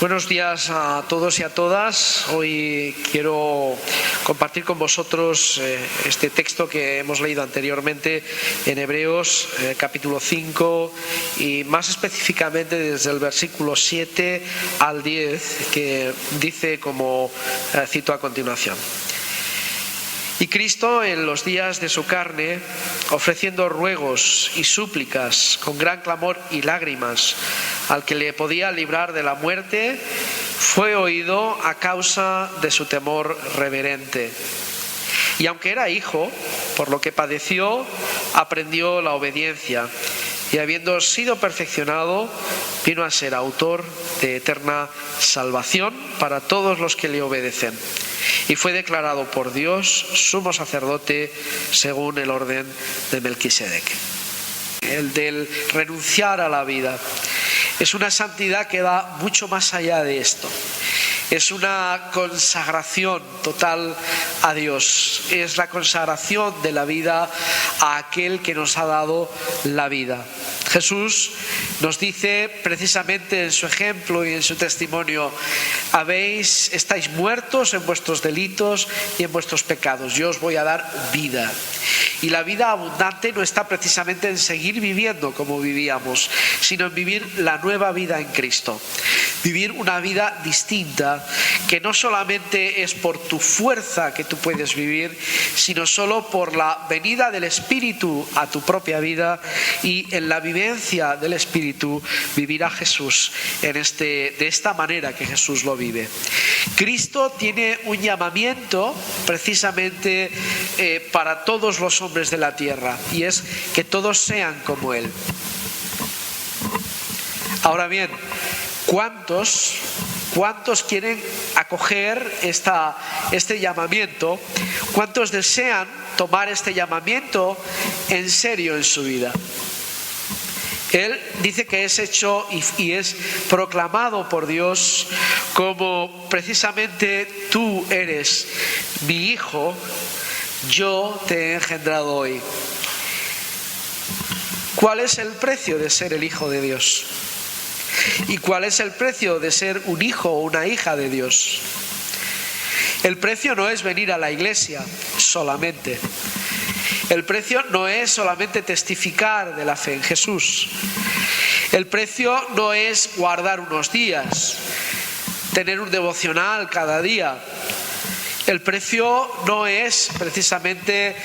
Buenos días a todos y a todas. Hoy quiero compartir con vosotros este texto que hemos leído anteriormente en Hebreos, capítulo 5, y más específicamente desde el versículo 7 al 10, que dice como cito a continuación. Y Cristo, en los días de su carne, ofreciendo ruegos y súplicas con gran clamor y lágrimas al que le podía librar de la muerte, fue oído a causa de su temor reverente. Y aunque era hijo, por lo que padeció, aprendió la obediencia, y habiendo sido perfeccionado, vino a ser autor de eterna salvación para todos los que le obedecen. Y fue declarado por Dios sumo sacerdote según el orden de Melquisedec. El del renunciar a la vida es una santidad que va mucho más allá de esto. Es una consagración total a Dios. Es la consagración de la vida a aquel que nos ha dado la vida. Jesús nos dice precisamente en su ejemplo y en su testimonio: estáis muertos en vuestros delitos y en vuestros pecados. Yo os voy a dar vida. Y la vida abundante no está precisamente en seguir viviendo como vivíamos, sino en vivir la nueva vida en Cristo. Vivir una vida distinta, que no solamente es por tu fuerza que tú puedes vivir, sino solo por la venida del Espíritu a tu propia vida, y en la vivencia del Espíritu vivir a Jesús de esta manera que Jesús lo vive. Cristo tiene un llamamiento precisamente para todos los hombres de la tierra, y es que todos sean como Él. Ahora bien, ¿cuántos quieren acoger este llamamiento? ¿Cuántos desean tomar este llamamiento en serio en su vida? Él dice que es hecho y es proclamado por Dios como precisamente: tú eres mi hijo, yo te he engendrado hoy. ¿Cuál es el precio de ser el hijo de Dios? ¿Y cuál es el precio de ser un hijo o una hija de Dios? El precio no es venir a la iglesia solamente. El precio no es solamente testificar de la fe en Jesús. El precio no es guardar unos días, tener un devocional cada día. El precio no es precisamente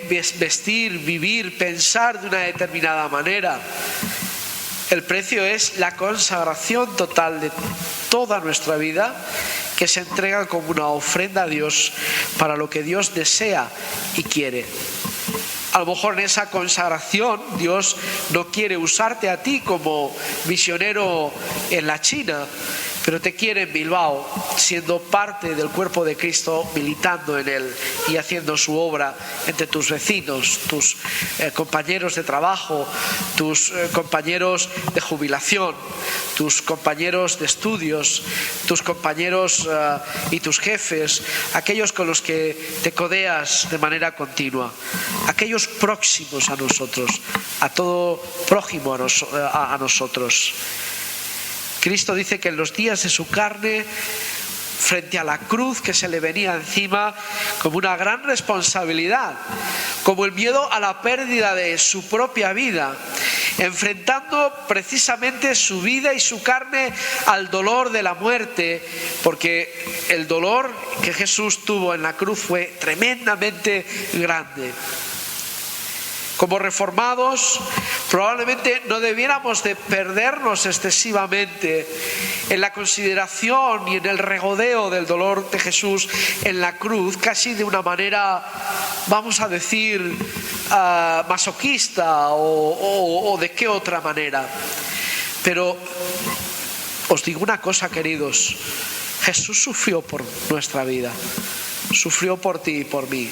vestir, vivir, pensar de una determinada manera. El precio es la consagración total de toda nuestra vida, que se entrega como una ofrenda a Dios para lo que Dios desea y quiere. A lo mejor en esa consagración Dios no quiere usarte a ti como misionero en la China, pero te quiere en Bilbao, siendo parte del cuerpo de Cristo, militando en él y haciendo su obra entre tus vecinos, tus compañeros de trabajo, tus compañeros de jubilación, tus compañeros de estudios, tus compañeros y tus jefes, aquellos con los que te codeas de manera continua, aquellos próximos a nosotros, a todo prójimo a nosotros. Cristo dice que en los días de su carne, frente a la cruz que se le venía encima, como una gran responsabilidad, como el miedo a la pérdida de su propia vida, enfrentando precisamente su vida y su carne al dolor de la muerte, porque el dolor que Jesús tuvo en la cruz fue tremendamente grande. Como reformados, probablemente no debiéramos de perdernos excesivamente en la consideración y en el regodeo del dolor de Jesús en la cruz, casi de una manera, vamos a decir, masoquista o de qué otra manera. Pero os digo una cosa, queridos: Jesús sufrió por nuestra vida, sufrió por ti y por mí.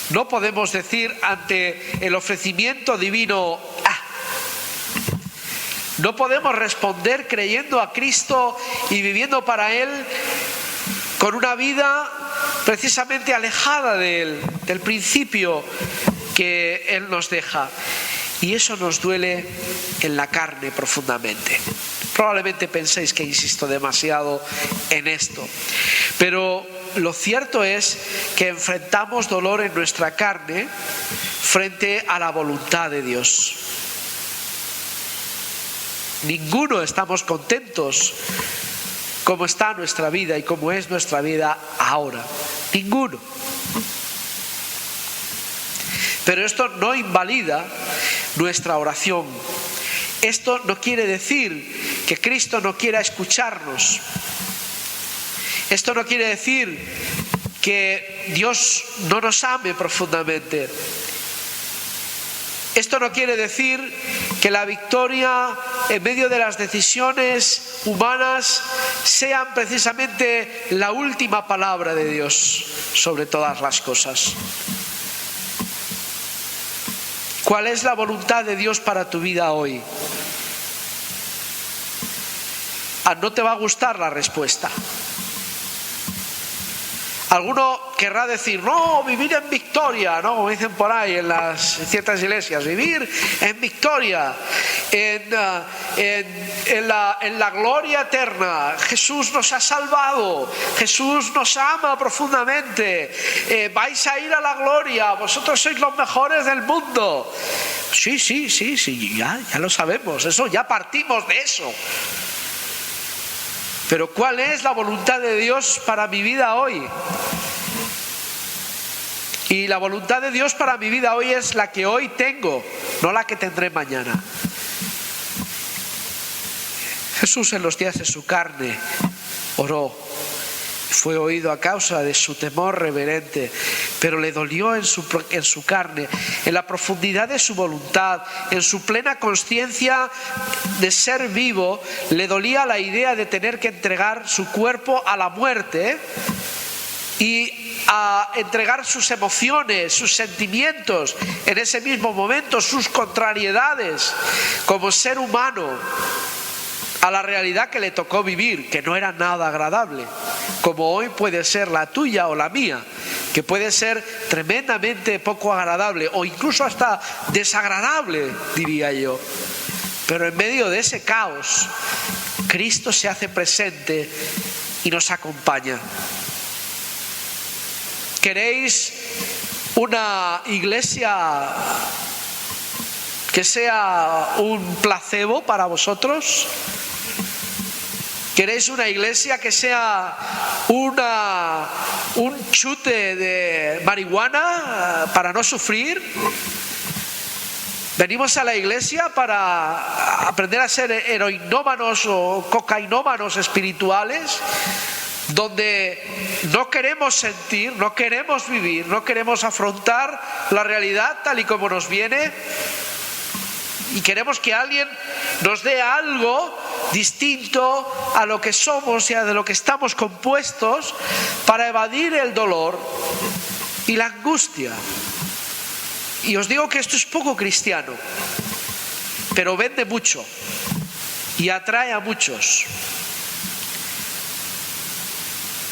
No podemos decir ante el ofrecimiento divino no podemos responder creyendo a Cristo y viviendo para Él con una vida precisamente alejada de Él, del principio que Él nos deja. Y eso nos duele en la carne profundamente. Probablemente penséis que insisto demasiado en esto, pero lo cierto es que enfrentamos dolor en nuestra carne frente a la voluntad de Dios. Ninguno estamos contentos como está nuestra vida y como es nuestra vida ahora. Ninguno. Pero esto no invalida nuestra oración. Esto no quiere decir que Cristo no quiera escucharnos. Esto no quiere decir que Dios no nos ame profundamente. Esto no quiere decir que la victoria en medio de las decisiones humanas sean precisamente la última palabra de Dios sobre todas las cosas. ¿Cuál es la voluntad de Dios para tu vida hoy? No te va a gustar la respuesta. Alguno querrá decir, no, vivir en victoria, ¿no? Como dicen por ahí en ciertas iglesias, vivir en victoria, en la gloria eterna. Jesús nos ha salvado, Jesús nos ama profundamente, vais a ir a la gloria, vosotros sois los mejores del mundo. Sí, ya lo sabemos, eso ya partimos de eso. Pero ¿cuál es la voluntad de Dios para mi vida hoy? Y la voluntad de Dios para mi vida hoy es la que hoy tengo, no la que tendré mañana. Jesús en los días de su carne oró, fue oído a causa de su temor reverente, pero le dolió en su carne, en la profundidad de su voluntad, en su plena conciencia de ser vivo, le dolía la idea de tener que entregar su cuerpo a la muerte y a entregar sus emociones, sus sentimientos, en ese mismo momento, sus contrariedades como ser humano, a la realidad que le tocó vivir, que no era nada agradable, como hoy puede ser la tuya o la mía, que puede ser tremendamente poco agradable o incluso hasta desagradable, diría yo. Pero en medio de ese caos, Cristo se hace presente y nos acompaña. ¿Queréis una iglesia que sea un placebo para vosotros? ¿Queréis una iglesia que sea un chute de marihuana para no sufrir? Venimos a la iglesia para aprender a ser heroinómanos o cocainómanos espirituales, donde no queremos sentir, no queremos vivir, no queremos afrontar la realidad tal y como nos viene, y queremos que alguien nos dé algo distinto a lo que somos y a de lo que estamos compuestos para evadir el dolor y la angustia. Y os digo que esto es poco cristiano, pero vende mucho y atrae a muchos.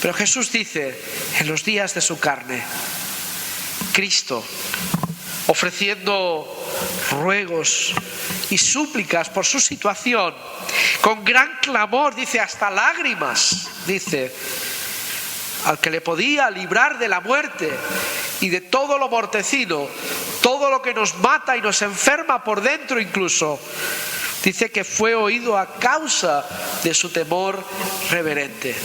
Pero Jesús dice, en los días de su carne, Cristo, ofreciendo ruegos y súplicas por su situación, con gran clamor, dice, hasta lágrimas, dice, al que le podía librar de la muerte y de todo lo mortecino, todo lo que nos mata y nos enferma por dentro incluso, dice que fue oído a causa de su temor reverente.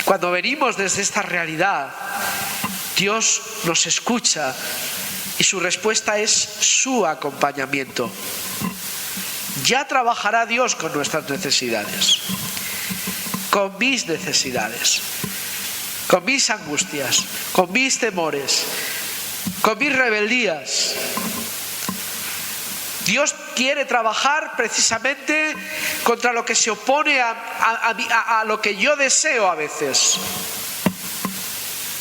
Cuando venimos desde esta realidad, Dios nos escucha y su respuesta es su acompañamiento. Ya trabajará Dios con nuestras necesidades, con mis necesidades, con mis angustias, con mis temores, con mis rebeldías. Dios quiere trabajar precisamente contra lo que se opone a lo que yo deseo a veces.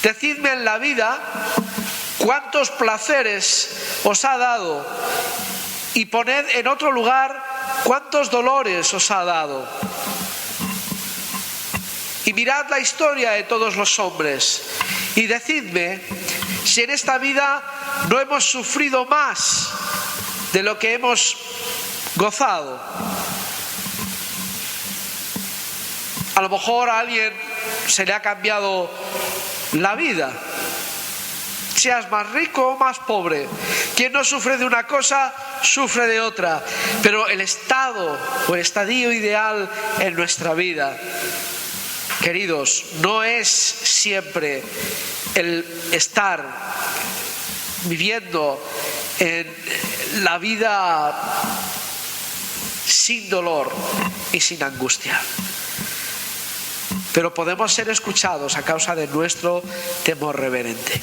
Decidme en la vida cuántos placeres os ha dado y poned en otro lugar cuántos dolores os ha dado. Y mirad la historia de todos los hombres y decidme si en esta vida no hemos sufrido más de lo que hemos gozado. A lo mejor a alguien se le ha cambiado la vida. Seas más rico o más pobre. Quien no sufre de una cosa, sufre de otra. Pero el estado o el estadio ideal en nuestra vida, queridos, no es siempre el estar viviendo en la vida sin dolor y sin angustia. Pero podemos ser escuchados a causa de nuestro temor reverente.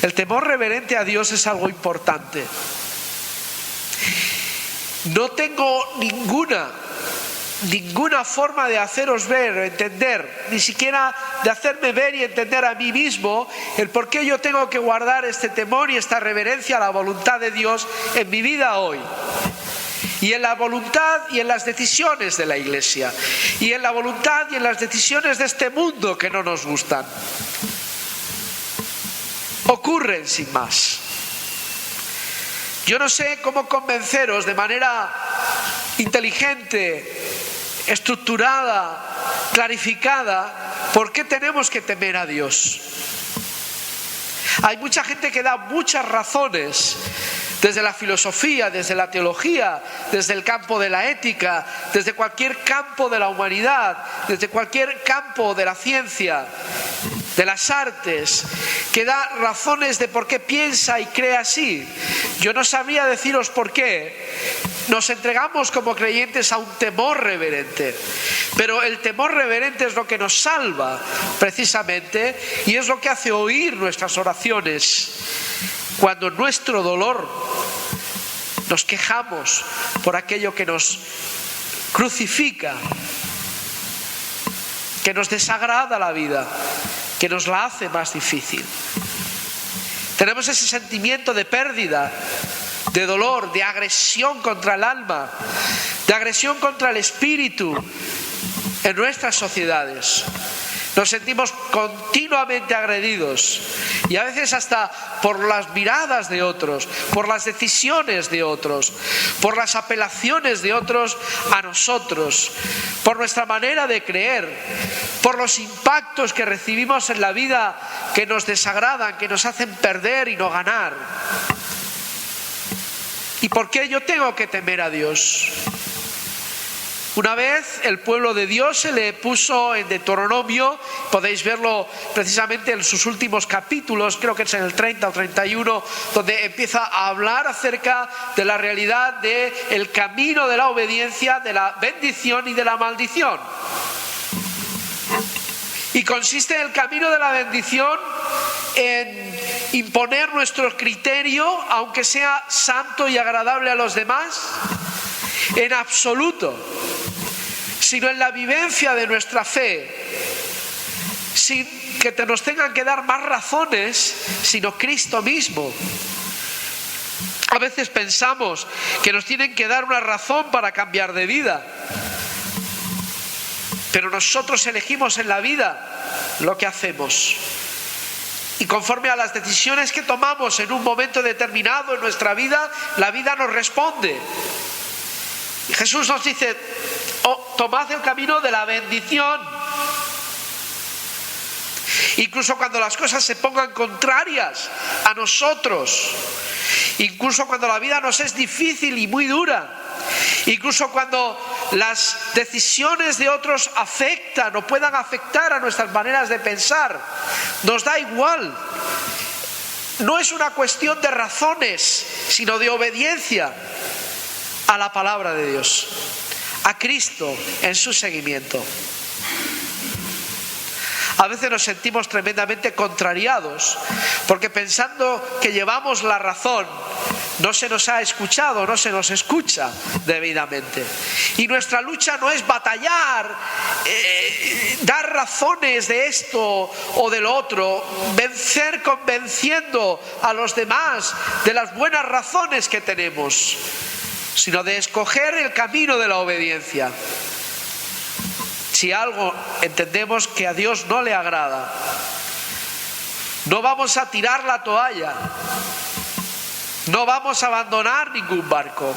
El temor reverente a Dios es algo importante. No tengo ninguna forma de haceros ver o entender, ni siquiera de hacerme ver y entender a mí mismo el por qué yo tengo que guardar este temor y esta reverencia a la voluntad de Dios en mi vida hoy. Y en la voluntad y en las decisiones de la Iglesia. Y en la voluntad y en las decisiones de este mundo que no nos gustan. Ocurren sin más. Yo no sé cómo convenceros de manera inteligente, estructurada, clarificada, por qué tenemos que temer a Dios. Hay mucha gente que da muchas razones, desde la filosofía, desde la teología, desde el campo de la ética, desde cualquier campo de la humanidad, desde cualquier campo de la ciencia, de las artes, que da razones de por qué piensa y cree así. Yo no sabría deciros por qué. Nos entregamos como creyentes a un temor reverente, pero el temor reverente es lo que nos salva precisamente y es lo que hace oír nuestras oraciones cuando nuestro dolor nos quejamos por aquello que nos crucifica, que nos desagrada la vida, que nos la hace más difícil. Tenemos ese sentimiento de pérdida, de dolor, de agresión contra el alma, de agresión contra el espíritu en nuestras sociedades. Nos sentimos continuamente agredidos y a veces hasta por las miradas de otros, por las decisiones de otros, por las apelaciones de otros a nosotros, por nuestra manera de creer, por los impactos que recibimos en la vida que nos desagradan, que nos hacen perder y no ganar. ¿Y por qué yo tengo que temer a Dios? Una vez el pueblo de Dios se le puso en Deuteronomio, podéis verlo precisamente en sus últimos capítulos, creo que es en el 30 o 31, donde empieza a hablar acerca de la realidad del camino de la obediencia, de la bendición y de la maldición. Y consiste el camino de la bendición en imponer nuestro criterio, aunque sea santo y agradable a los demás, en absoluto, sino en la vivencia de nuestra fe, sin que nos tengan que dar más razones, sino Cristo mismo. A veces pensamos que nos tienen que dar una razón para cambiar de vida, pero nosotros elegimos en la vida lo que hacemos. Y conforme a las decisiones que tomamos en un momento determinado en nuestra vida, la vida nos responde. Y Jesús nos dice: tomad el camino de la bendición. Incluso cuando las cosas se pongan contrarias a nosotros, incluso cuando la vida nos es difícil y muy dura, incluso cuando las decisiones de otros afectan o puedan afectar a nuestras maneras de pensar, nos da igual. No es una cuestión de razones, sino de obediencia a la palabra de Dios, a Cristo en su seguimiento. A veces nos sentimos tremendamente contrariados porque pensando que llevamos la razón no se nos ha escuchado, no se nos escucha debidamente. Y nuestra lucha no es batallar, dar razones de esto o del otro, vencer convenciendo a los demás de las buenas razones que tenemos, sino de escoger el camino de la obediencia. Si algo entendemos que a Dios no le agrada, no vamos a tirar la toalla, no vamos a abandonar ningún barco,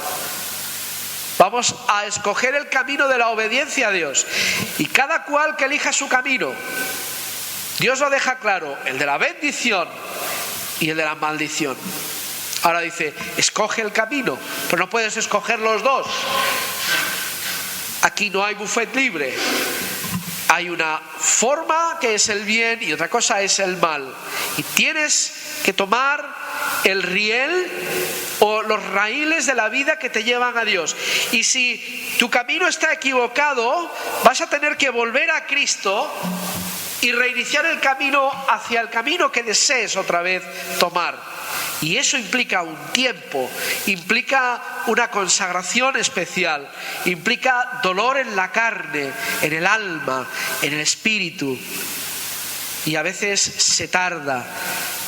vamos Vamos a escoger el camino de la obediencia a Dios. Y cada cual que elija su camino. Dios lo deja claro, el de la bendición y el de la maldición. Ahora dice, escoge el camino, pero no puedes escoger los dos. Aquí no hay buffet libre. Hay una forma que es el bien y otra cosa es el mal. Y tienes que tomar el riel o los raíles de la vida que te llevan a Dios. Y si tu camino está equivocado, vas a tener que volver a Cristo y reiniciar el camino hacia el camino que desees otra vez tomar. Y eso implica un tiempo, implica una consagración especial, implica dolor en la carne, en el alma, en el espíritu. Y a veces se tarda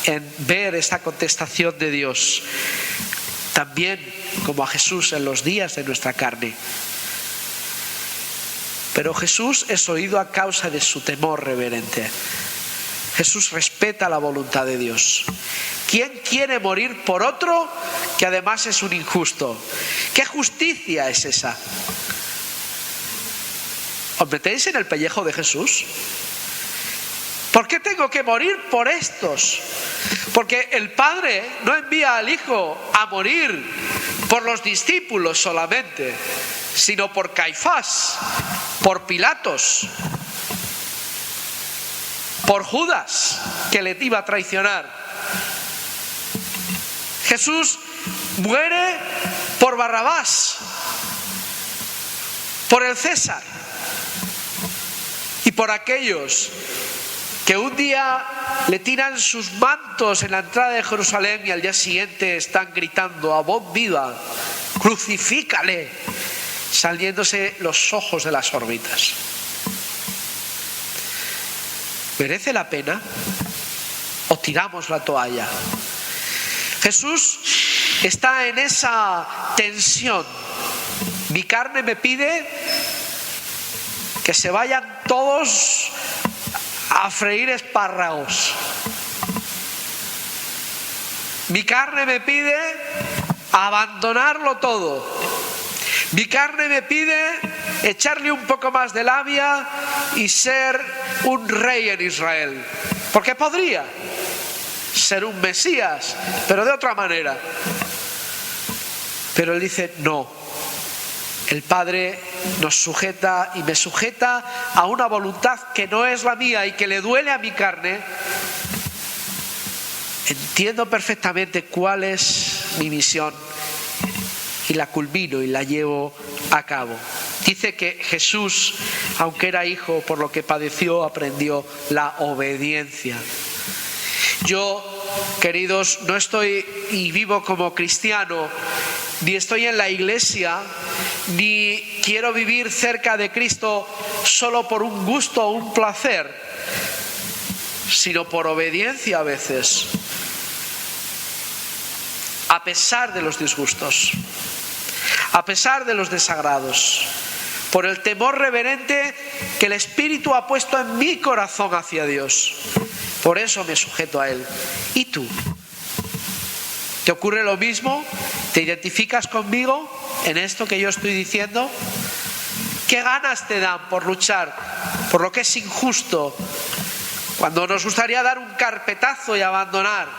en ver esta contestación de Dios, también como a Jesús en los días de nuestra carne. Pero Jesús es oído a causa de su temor reverente. Jesús respeta la voluntad de Dios. ¿Quién quiere morir por otro que además es un injusto? ¿Qué justicia es esa? ¿Os metéis en el pellejo de Jesús? ¿Por qué tengo que morir por estos? Porque el Padre no envía al Hijo a morir por los discípulos solamente, sino por Caifás, por Pilatos, por Judas, que le iba a traicionar. Jesús muere por Barrabás, por el César y por aquellos que un día le tiran sus mantos en la entrada de Jerusalén y al día siguiente están gritando a voz viva, crucifícale, saliéndose los ojos de las órbitas. ¿Merece la pena o tiramos la toalla? Jesús está en esa tensión. Mi carne me pide que se vayan todos a freír espárragos. Mi carne me pide abandonarlo todo. Mi carne me pide echarle un poco más de labia y ser un rey en Israel. Porque podría ser un Mesías, pero de otra manera. Pero él dice, no. El Padre nos sujeta y me sujeta a una voluntad que no es la mía y que le duele a mi carne. Entiendo perfectamente cuál es mi misión y la culmino y la llevo a cabo. Dice que Jesús, aunque era hijo, por lo que padeció, aprendió la obediencia. Yo, queridos, no estoy y vivo como cristiano, ni estoy en la iglesia, ni quiero vivir cerca de Cristo solo por un gusto o un placer, sino por obediencia a veces, a pesar de los disgustos, a pesar de los desagrados, por el temor reverente que el Espíritu ha puesto en mi corazón hacia Dios. Por eso me sujeto a Él. ¿Y tú? ¿Te ocurre lo mismo? ¿Te identificas conmigo en esto que yo estoy diciendo? ¿Qué ganas te dan por luchar por lo que es injusto, cuando nos gustaría dar un carpetazo y abandonar?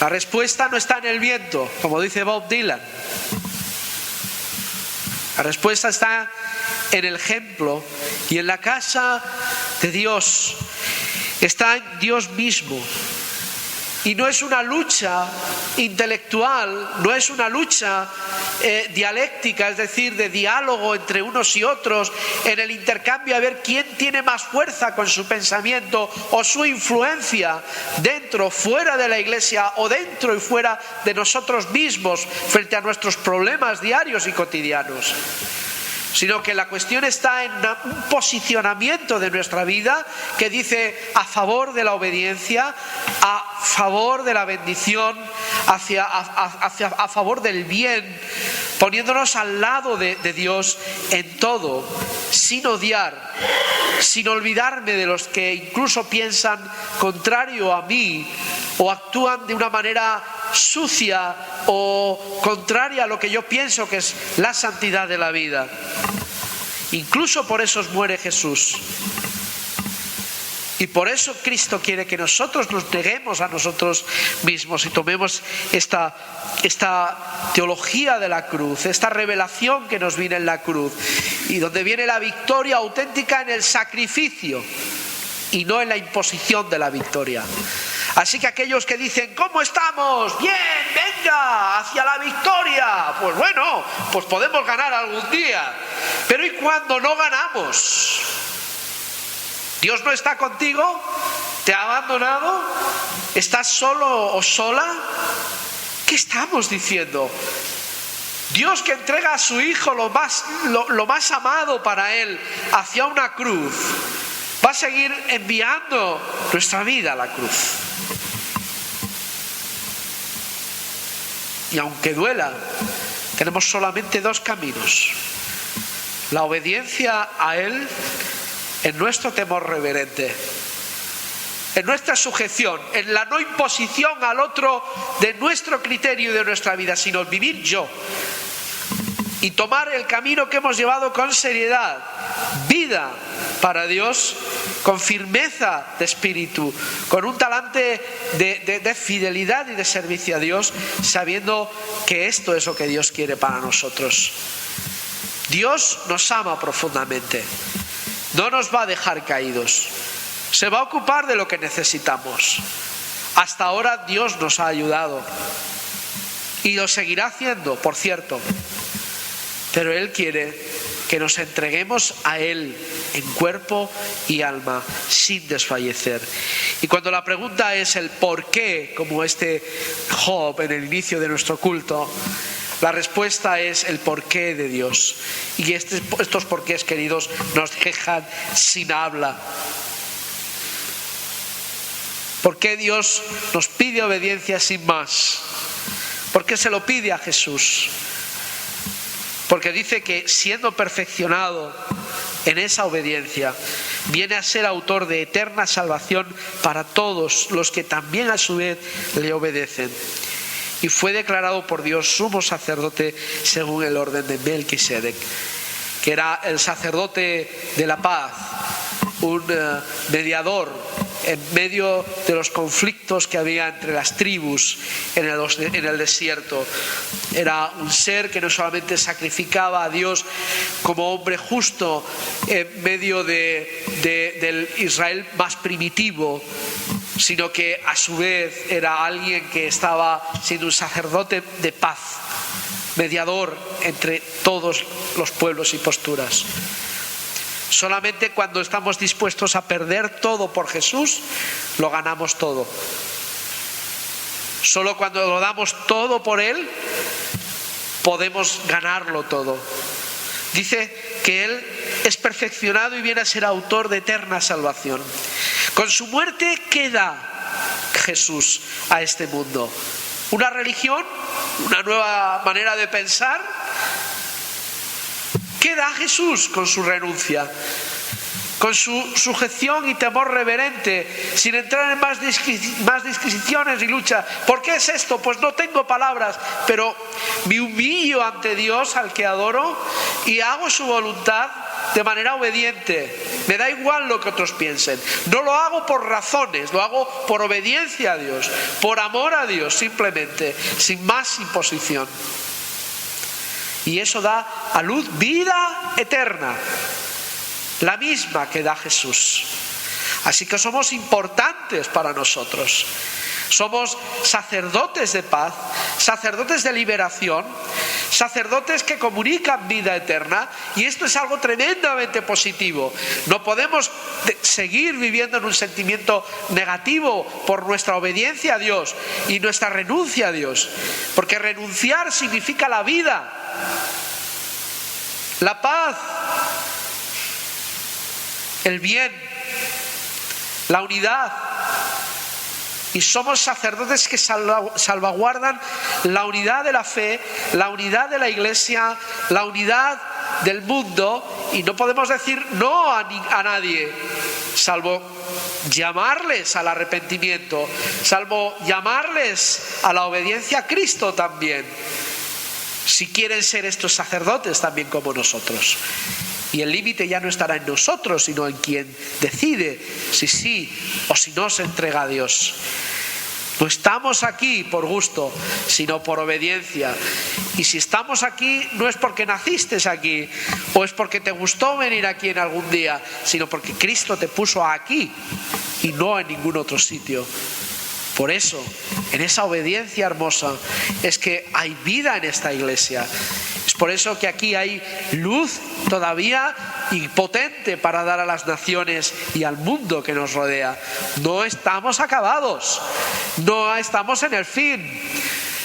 La respuesta no está en el viento, como dice Bob Dylan. La respuesta está en el ejemplo y en la casa de Dios. Está en Dios mismo. Y no es una lucha intelectual, no es una lucha dialéctica, es decir, de diálogo entre unos y otros, en el intercambio a ver quién tiene más fuerza con su pensamiento o su influencia dentro, fuera de la iglesia o dentro y fuera de nosotros mismos frente a nuestros problemas diarios y cotidianos. Sino que la cuestión está en un posicionamiento de nuestra vida que dice a favor de la obediencia, a favor de la bendición, a favor del bien, poniéndonos al lado de Dios en todo, sin odiar, sin olvidarme de los que incluso piensan contrario a mí o actúan de una manera sucia o contraria a lo que yo pienso que es la santidad de la vida. Incluso por eso muere Jesús. Y por eso Cristo quiere que nosotros nos neguemos a nosotros mismos y tomemos esta teología de la cruz, esta revelación que nos viene en la cruz, y donde viene la victoria auténtica en el sacrificio y no en la imposición de la victoria. Así que aquellos que dicen, ¿cómo estamos? Bien, venga, hacia la victoria. Pues bueno, pues podemos ganar algún día. Pero ¿y cuando no ganamos? ¿Dios no está contigo? ¿Te ha abandonado? ¿Estás solo o sola? ¿Qué estamos diciendo? Dios, que entrega a su Hijo lo más amado para Él hacia una cruz, va a seguir enviando nuestra vida a la cruz. Y aunque duela, tenemos solamente dos caminos: la obediencia a Él en nuestro temor reverente, en nuestra sujeción, en la no imposición al otro de nuestro criterio y de nuestra vida, sino vivir yo y tomar el camino que hemos llevado con seriedad, vida para Dios, con firmeza de espíritu, con un talante de fidelidad y de servicio a Dios, sabiendo que esto es lo que Dios quiere para nosotros. Dios nos ama profundamente. No nos va a dejar caídos. Se va a ocupar de lo que necesitamos. Hasta ahora Dios nos ha ayudado. Y lo seguirá haciendo, por cierto. Pero Él quiere que nos entreguemos a Él en cuerpo y alma, sin desfallecer. Y cuando la pregunta es el por qué, como este Job en el inicio de nuestro culto, la respuesta es el porqué de Dios. Y estos porqués, queridos, nos dejan sin habla. ¿Por qué Dios nos pide obediencia sin más? ¿Por qué se lo pide a Jesús? Porque dice que siendo perfeccionado en esa obediencia, viene a ser autor de eterna salvación para todos los que también a su vez le obedecen. Y fue declarado por Dios sumo sacerdote según el orden de Melquisedec, que era el sacerdote de la paz, un mediador en medio de los conflictos que había entre las tribus en el desierto. Era un ser que no solamente sacrificaba a Dios como hombre justo en medio del Israel más primitivo, sino que a su vez era alguien que estaba siendo un sacerdote de paz, mediador entre todos los pueblos y posturas. Solamente cuando estamos dispuestos a perder todo por Jesús, lo ganamos todo. Solo cuando lo damos todo por Él, podemos ganarlo todo. Dice que Él es perfeccionado y viene a ser autor de eterna salvación. Con su muerte, ¿qué da Jesús a este mundo? ¿Una religión? ¿Una nueva manera de pensar? ¿Qué da Jesús con su renuncia? Con su sujeción y temor reverente, sin entrar en más disquisiciones y lucha. ¿Por qué es esto? Pues no tengo palabras, pero me humillo ante Dios, al que adoro, y hago su voluntad de manera obediente. Me da igual lo que otros piensen. No lo hago por razones, lo hago por obediencia a Dios, por amor a Dios, simplemente, sin más imposición. Y eso da a luz vida eterna, la misma que da Jesús. Así que somos importantes para nosotros. Somos sacerdotes de paz, sacerdotes de liberación, sacerdotes que comunican vida eterna, y esto es algo tremendamente positivo. No podemos seguir viviendo en un sentimiento negativo por nuestra obediencia a Dios y nuestra renuncia a Dios, porque renunciar significa la vida, la paz, el bien, la unidad. Y somos sacerdotes que salvaguardan la unidad de la fe, la unidad de la Iglesia, la unidad del mundo, y no podemos decir no a nadie, salvo llamarles al arrepentimiento, salvo llamarles a la obediencia a Cristo también, si quieren ser estos sacerdotes también como nosotros. Y el límite ya no estará en nosotros, sino en quien decide si sí o si no se entrega a Dios. No estamos aquí por gusto, sino por obediencia. Y si estamos aquí, no es porque naciste aquí, o es porque te gustó venir aquí en algún día, sino porque Cristo te puso aquí y no en ningún otro sitio. Por eso, en esa obediencia hermosa, es que hay vida en esta iglesia. Es por eso que aquí hay luz todavía y potente para dar a las naciones y al mundo que nos rodea. No estamos acabados, no estamos en el fin.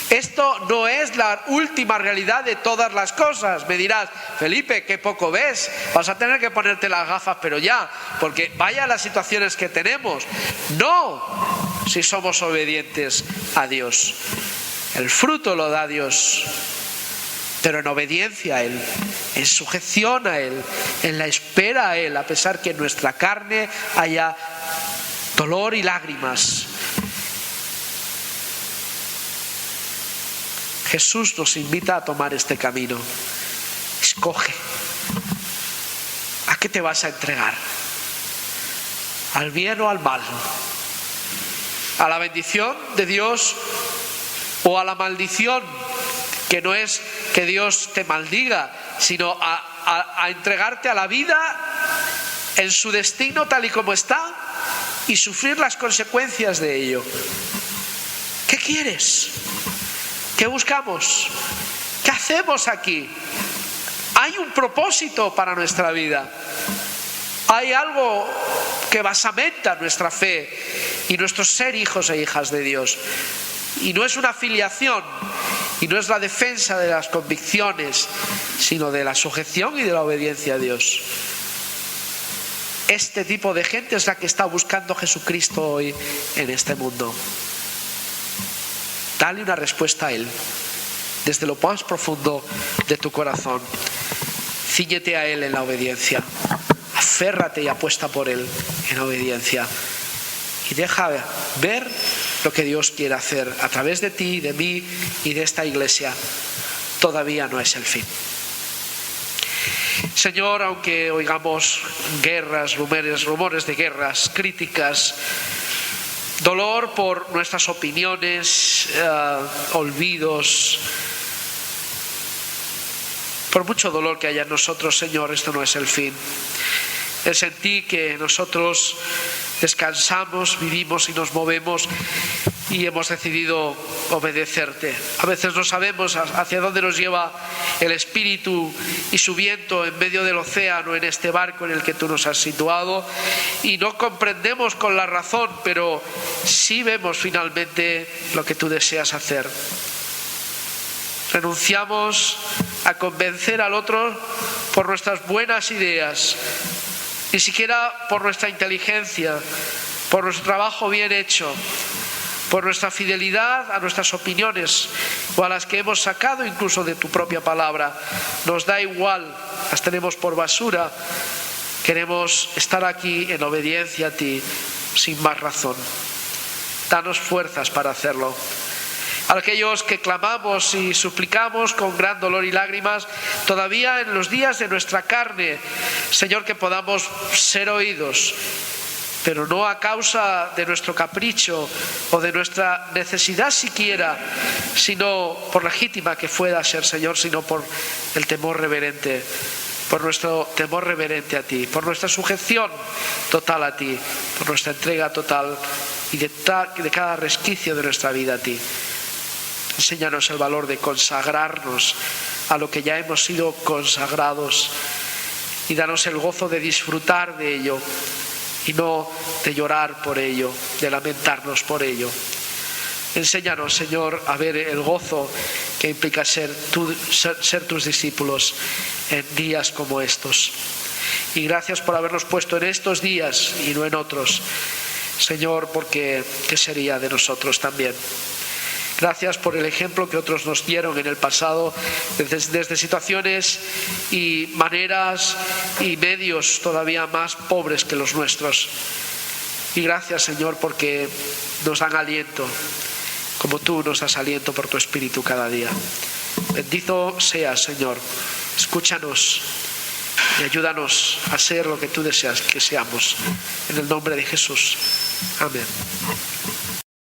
Esto no es la última realidad de todas las cosas. Me dirás, Felipe, qué poco ves, vas a tener que ponerte las gafas, pero ya, porque vaya las situaciones que tenemos. No, si somos obedientes a Dios. El fruto lo da Dios, pero en obediencia a Él, en sujeción a Él, en la espera a Él, a pesar que en nuestra carne haya dolor y lágrimas. Jesús nos invita a tomar este camino. Escoge. ¿A qué te vas a entregar? ¿Al bien o al mal? ¿A la bendición de Dios o a la maldición? Que no es que Dios te maldiga, sino a entregarte a la vida en su destino tal y como está y sufrir las consecuencias de ello. ¿Qué quieres? ¿Qué buscamos? ¿Qué hacemos aquí? Hay un propósito para nuestra vida. Hay algo que basamenta nuestra fe y nuestro ser hijos e hijas de Dios. Y no es una filiación, y no es la defensa de las convicciones, sino de la sujeción y de la obediencia a Dios. Este tipo de gente es la que está buscando a Jesucristo hoy en este mundo. Dale una respuesta a Él, desde lo más profundo de tu corazón. Cíñete a Él en la obediencia. Aférrate y apuesta por Él en obediencia. Y deja ver lo que Dios quiere hacer a través de ti, de mí y de esta iglesia. Todavía no es el fin. Señor, aunque oigamos guerras, rumores de guerras, críticas, dolor por nuestras opiniones, olvidos, por mucho dolor que haya en nosotros, Señor, esto no es el fin. Es en ti que nosotros descansamos, vivimos y nos movemos y hemos decidido obedecerte. A veces no sabemos hacia dónde nos lleva el Espíritu y su viento en medio del océano, en este barco en el que tú nos has situado, y no comprendemos con la razón, pero sí vemos finalmente lo que tú deseas hacer. Renunciamos a convencer al otro por nuestras buenas ideas, ni siquiera por nuestra inteligencia, por nuestro trabajo bien hecho, por nuestra fidelidad a nuestras opiniones o a las que hemos sacado incluso de tu propia palabra. Nos da igual, las tenemos por basura. Queremos estar aquí en obediencia a ti, sin más razón. Danos fuerzas para hacerlo. A aquellos que clamamos y suplicamos con gran dolor y lágrimas, todavía en los días de nuestra carne, Señor, que podamos ser oídos, pero no a causa de nuestro capricho o de nuestra necesidad siquiera, sino por legítima que pueda ser, Señor, sino por el temor reverente, por nuestro temor reverente a ti, por nuestra sujeción total a ti, por nuestra entrega total y de cada resquicio de nuestra vida a ti. Enséñanos el valor de consagrarnos a lo que ya hemos sido consagrados y danos el gozo de disfrutar de ello y no de llorar por ello, de lamentarnos por ello. Enséñanos, Señor, a ver el gozo que implica ser tus discípulos en días como estos. Y gracias por habernos puesto en estos días y no en otros, Señor, porque ¿qué sería de nosotros también? Gracias por el ejemplo que otros nos dieron en el pasado, desde situaciones y maneras y medios todavía más pobres que los nuestros. Y gracias, Señor, porque nos dan aliento, como tú nos das aliento por tu Espíritu cada día. Bendito seas, Señor. Escúchanos y ayúdanos a ser lo que tú deseas que seamos. En el nombre de Jesús. Amén.